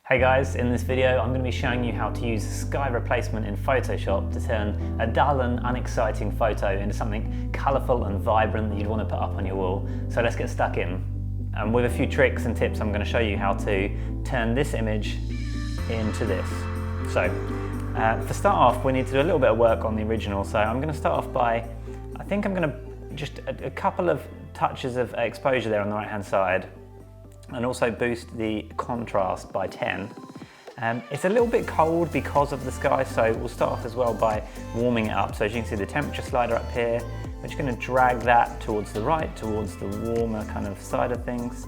Hey guys, in this video I'm going to be showing you how to use sky replacement in Photoshop to turn a dull and unexciting photo into something colourful and vibrant that you'd want to put up on your wall. So let's get stuck in. With a few tricks and tips, I'm going to show you how to turn this image into this. So to start off, we need to do a little bit of work on the original. So I'm going to start off by, I think I'm going to just a couple of touches of exposure there on the right hand side, and also boost the contrast by 10. It's a little bit cold because of the sky, so we'll start off as well by warming it up. So as you can see, the temperature slider up here, we're just going to drag that towards the right, towards the warmer kind of side of things.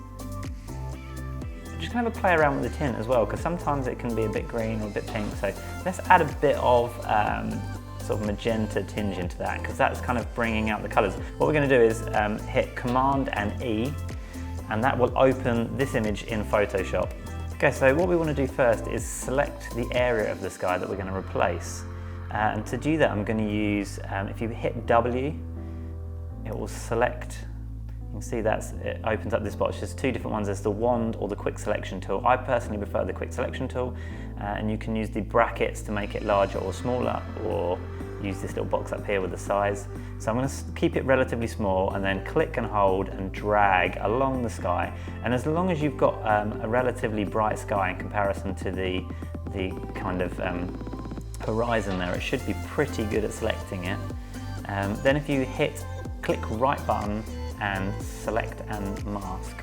I'm just going to have a play around with the tint as well, because sometimes it can be a bit green or a bit pink. So let's add a bit of sort of magenta tinge into that, because that's kind of bringing out the colours. What we're going to do is hit Command and E, and that will open this image in Photoshop. Okay, so what we want to do first is select the area of the sky that we're going to replace. And to do that, I'm going to use, if you hit W, it will select, you can see it opens up this box. There's two different ones, there's the wand or the quick selection tool. I personally prefer the quick selection tool, and you can use the brackets to make it larger or smaller, or use this little box up here with the size. So I'm going to keep it relatively small and then click and hold and drag along the sky. And as long as you've got a relatively bright sky in comparison to the kind of horizon there, it should be pretty good at selecting it. Then if you hit click right button and select and mask.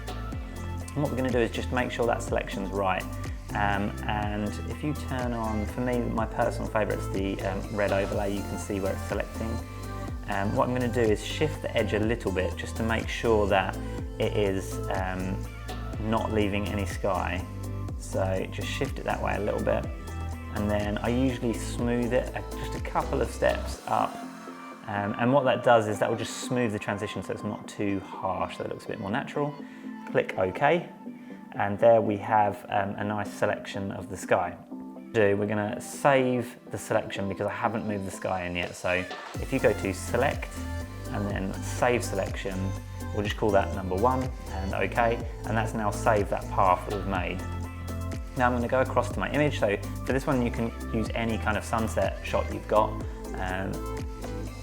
And what we're going to do is just make sure that selection's right. And if you turn on, for me, my personal favourite is the red overlay. You can see where it's selecting. What I'm going to do is shift the edge a little bit just to make sure that it is not leaving any sky. So just shift it that way a little bit. And then I usually smooth it just a couple of steps up. And what that does is that will just smooth the transition so it's not too harsh, so it looks a bit more natural. Click OK. And there we have a nice selection of the sky. We're going to save the selection because I haven't moved the sky in yet. So if you go to select and then save selection, we'll just call that number 1 and OK. And that's now saved that path that we've made. Now I'm going to go across to my image. So for this one, you can use any kind of sunset shot you've got.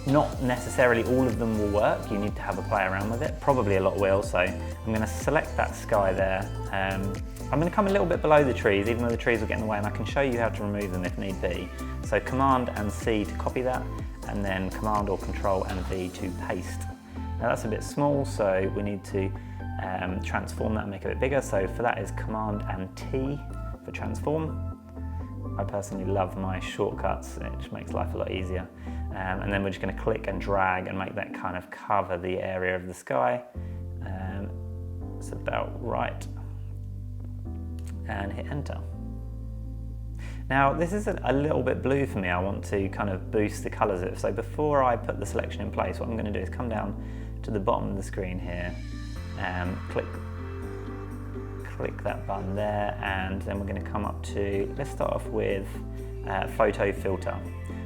Not necessarily all of them will work, you need to have a play around with it. Probably a lot will, so I'm going to select that sky there. I'm going to come a little bit below the trees, even though the trees will get in the way, and I can show you how to remove them if need be. So Command and C to copy that, and then Command or Control and V to paste. Now that's a bit small, so we need to transform that and make it a bit bigger. So for that is Command and T for transform. I personally love my shortcuts, it just makes life a lot easier. And then we're just going to click and drag and make that kind of cover the area of the sky. It's about right. And hit enter. Now this is a little bit blue for me. I want to kind of boost the colours of it. So before I put the selection in place, what I'm going to do is come down to the bottom of the screen here and click that button there, and then we're going to come up to, let's start off with photo filter.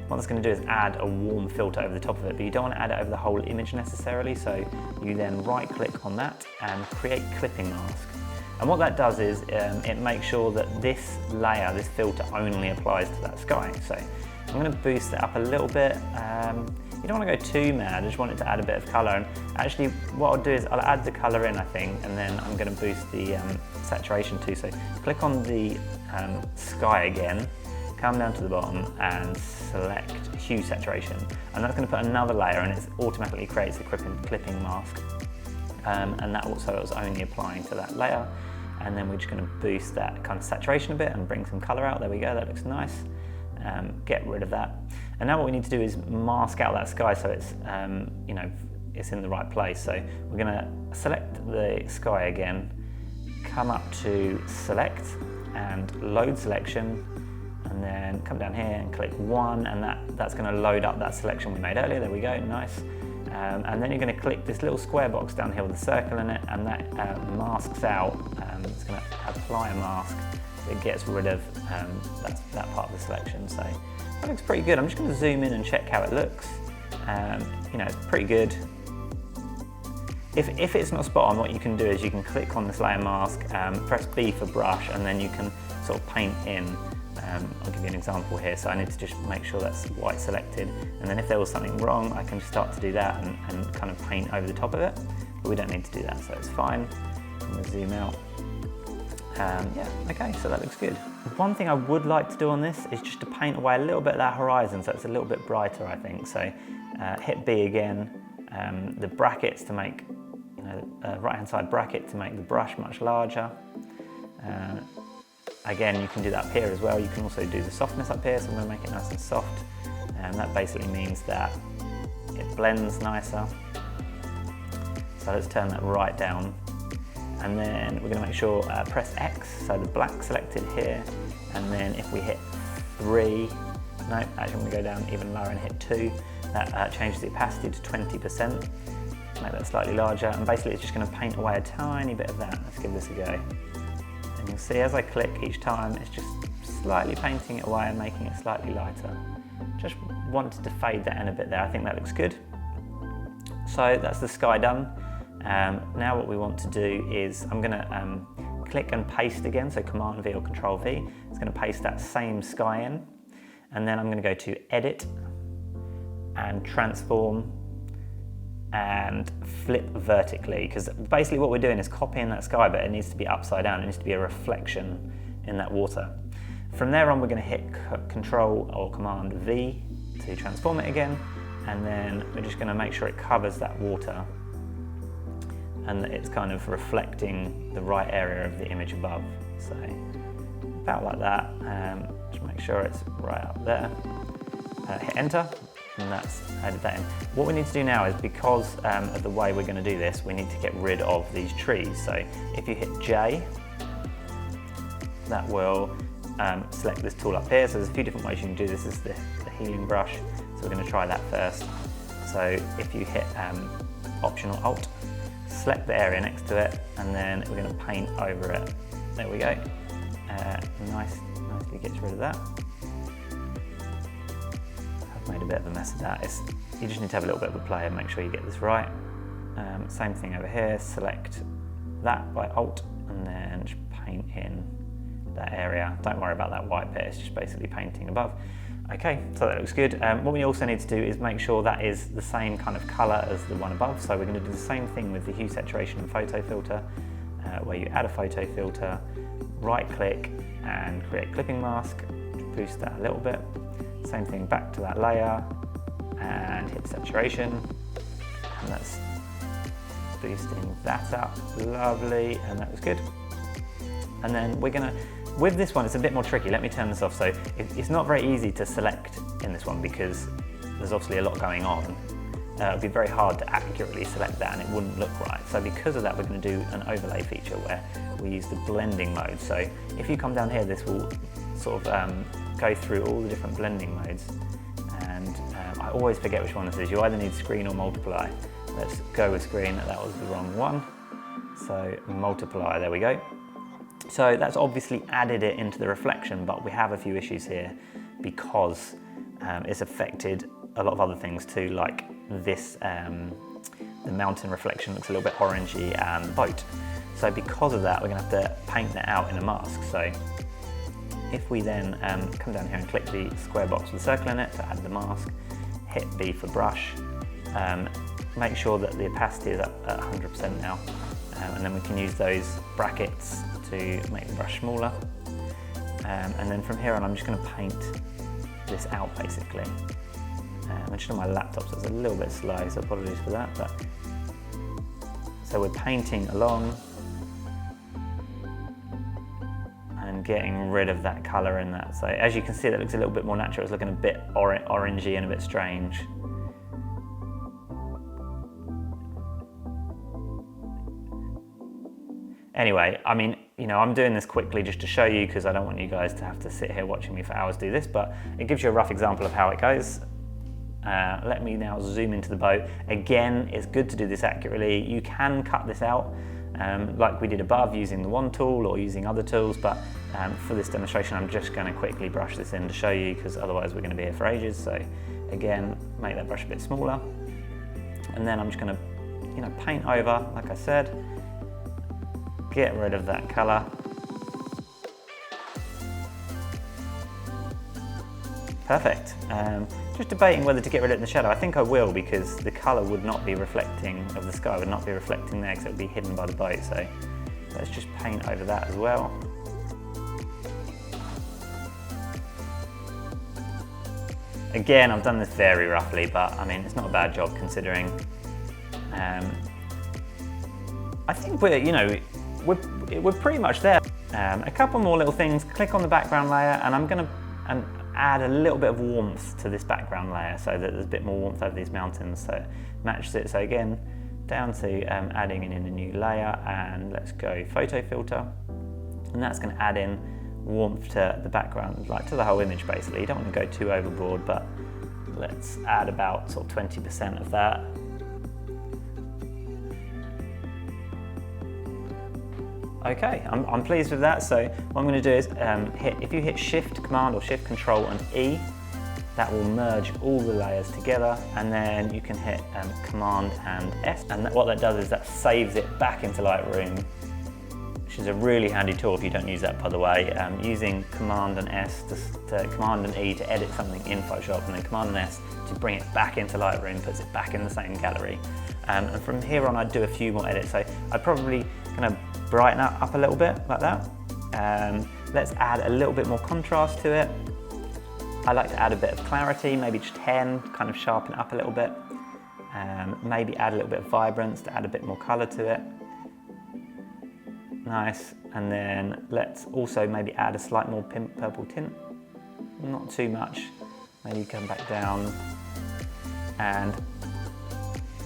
What that's going to do is add a warm filter over the top of it, but you don't want to add it over the whole image necessarily, so you then right click on that and create clipping mask. And what that does is it makes sure that this layer, this filter, only applies to that sky. So I'm going to boost it up a little bit. You don't want to go too mad, I just want it to add a bit of colour. And actually what I'll do is I'll add the colour in, I think, and then I'm going to boost the saturation too. So click on the sky again, come down to the bottom and select hue saturation. And that's going to put another layer, and it automatically creates a clipping mask. And that also is only applying to that layer. And then we're just going to boost that kind of saturation a bit and bring some colour out. There we go, that looks nice. Get rid of that. And now what we need to do is mask out that sky so it's, you know, it's in the right place. So we're going to select the sky again, come up to select and load selection, and then come down here and click 1, and that's going to load up that selection we made earlier. There we go, nice. And then you're going to click this little square box down here with a circle in it, and that masks out. It's going to apply a mask. It gets rid of that part of the selection. So that looks pretty good. I'm just going to zoom in and check how it looks. You know, it's pretty good. If it's not spot on, what you can do is you can click on this layer mask, press B for brush, and then you can sort of paint in. I'll give you an example here. So I need to just make sure that's white selected, and then if there was something wrong, I can just start to do that and kind of paint over the top of it, but we don't need to do that, so it's fine. I'm going to zoom out. Yeah, okay, so that looks good. One thing I would like to do on this is just to paint away a little bit of that horizon so it's a little bit brighter, I think. So hit B again, the brackets to make, right-hand side bracket to make the brush much larger. Again, you can do that up here as well. You can also do the softness up here, so I'm going to make it nice and soft. And that basically means that it blends nicer. So let's turn that right down. And then we're going to make sure, press X, so the black selected here. And then if we hit 3, no, actually I'm going to go down even lower and hit 2. That changes the opacity to 20%. Make that slightly larger. And basically it's just going to paint away a tiny bit of that. Let's give this a go. And you'll see as I click each time, it's just slightly painting it away and making it slightly lighter. Just wanted to fade that in a bit there. I think that looks good. So that's the sky done. Now what we want to do is I'm going to click and paste again, so Command V or Control V. It's going to paste that same sky in. And then I'm going to go to Edit and Transform and flip vertically, because basically what we're doing is copying that sky, but it needs to be upside down. It needs to be a reflection in that water. From there on, we're going to hit Control or Command V to transform it again, and then we're just going to make sure it covers that water and that it's kind of reflecting the right area of the image above. So about like that. Just make sure it's right up there. Hit Enter. And that's added that in. What we need to do now is, because of the way we're going to do this, we need to get rid of these trees. So if you hit J, that will select this tool up here. So there's a few different ways you can do this. This is the healing brush. So we're going to try that first. So if you hit Optional Alt, select the area next to it, and then we're going to paint over it. There we go. Nicely gets rid of that. Made a bit of a mess of that. You just need to have a little bit of a play and make sure you get this right. Same thing over here, select that by Alt and then just paint in that area. Don't worry about that white bit, it's just basically painting above. Okay, so that looks good. What we also need to do is make sure that is the same kind of colour as the one above. So we're going to do the same thing with the hue, saturation and photo filter, where you add a photo filter, right click and create clipping mask, boost that a little bit. Same thing back to that layer and hit saturation, and that's boosting that up, lovely, and that was good. And then we're gonna, with this one it's a bit more tricky, let me turn this off. So it's not very easy to select in this one because there's obviously a lot going on. It would be very hard to accurately select that and it wouldn't look right. So because of that, we're going to do an overlay feature where we use the blending mode. So if you come down here, this will sort of go through all the different blending modes. And I always forget which one this is. You either need screen or multiply. Let's go with screen, that was the wrong one. So multiply, there we go. So that's obviously added it into the reflection, but we have a few issues here because it's affected a lot of other things too, like this, the mountain reflection looks a little bit orangey and the boat. So because of that, we're going to have to paint that out in a mask. So if we then come down here and click the square box with a circle in it to add the mask, hit B for brush, make sure that the opacity is at 100% now, and then we can use those brackets to make the brush smaller. And then from here on, I'm just going to paint this out basically. I'm just on my laptop, so it's a little bit slow, so apologies for that. But so we're painting along and getting rid of that colour in that. So as you can see, that looks a little bit more natural. It's looking a bit orangey and a bit strange. Anyway, I mean, you know, I'm doing this quickly just to show you because I don't want you guys to have to sit here watching me for hours do this, but it gives you a rough example of how it goes. Let me now zoom into the boat. Again, it's good to do this accurately. You can cut this out like we did above using the wand tool or using other tools, but for this demonstration, I'm just going to quickly brush this in to show you because otherwise we're going to be here for ages. So again, make that brush a bit smaller. And then I'm just going to, you know, paint over, like I said, get rid of that colour. Perfect. Just debating whether to get rid of it in the shadow. I think I will, because the colour would not be reflecting, of the sky would not be reflecting there, because it would be hidden by the boat. So let's just paint over that as well. Again, I've done this very roughly, but I mean, it's not a bad job considering. I think we're pretty much there. A couple more little things. Click on the background layer, and I'm going to add a little bit of warmth to this background layer so that there's a bit more warmth over these mountains, so it matches it. So again, down to adding in a new layer, and let's go photo filter, and that's going to add in warmth to the background, like to the whole image basically. You don't want to go too overboard, but let's add about sort of 20% of that. Okay, I'm pleased with that. So what I'm going to do is if you hit Shift Command or Shift Control and E, that will merge all the layers together, and then you can hit Command and S, and what that does is that saves it back into Lightroom, which is a really handy tool if you don't use that, by the way. Using Command and S to Command and E to edit something in Photoshop, and then Command and S to bring it back into Lightroom, puts it back in the same gallery. And from here on, I'd do a few more edits. So I'd probably kind of brighten that up a little bit like that. Let's add a little bit more contrast to it. I like to add a bit of clarity, maybe just 10, kind of sharpen it up a little bit. Maybe add a little bit of vibrance to add a bit more color to it. Nice. And then let's also maybe add a slight more purple tint. Not too much. Maybe come back down. And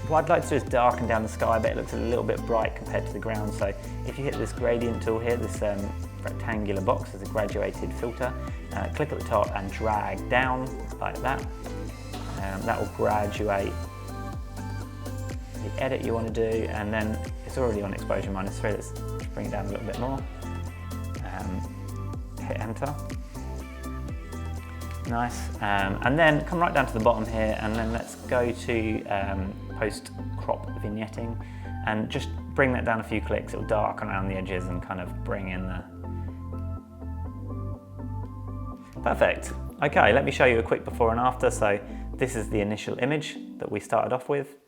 what I'd like to do is darken down the sky a bit. It looks a little bit bright compared to the ground. So if you hit this gradient tool here, this rectangular box, there's a graduated filter. Click at the top and drag down like that. That will graduate the edit you want to do, and then it's already on exposure -3. Let's bring it down a little bit more. Hit enter. Nice. And then come right down to the bottom here, and then let's go to post crop vignetting, and just bring that down a few clicks. It'll darken around the edges and kind of bring in the... Perfect. Okay, let me show you a quick before and after. So this is the initial image that we started off with.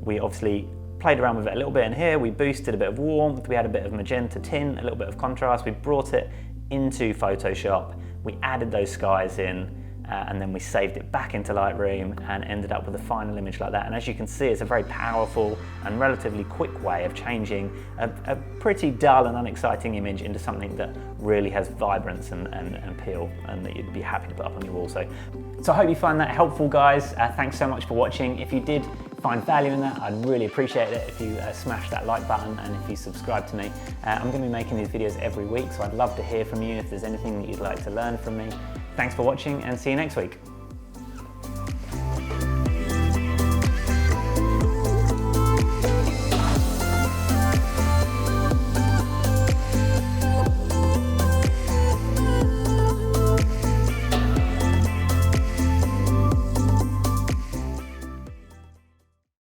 We obviously played around with it a little bit in here. We boosted a bit of warmth, we had a bit of magenta tint, a little bit of contrast. We brought it into Photoshop, we added those skies in, and then we saved it back into Lightroom and ended up with a final image like that. And as you can see, it's a very powerful and relatively quick way of changing a pretty dull and unexciting image into something that really has vibrance and appeal, and that you'd be happy to put up on your wall. So I hope you find that helpful, guys. Thanks so much for watching. If you did find value in that, I'd really appreciate it if you smash that like button, and if you subscribe to me. I'm going to be making these videos every week, so I'd love to hear from you if there's anything that you'd like to learn from me. Thanks for watching, and see you next week.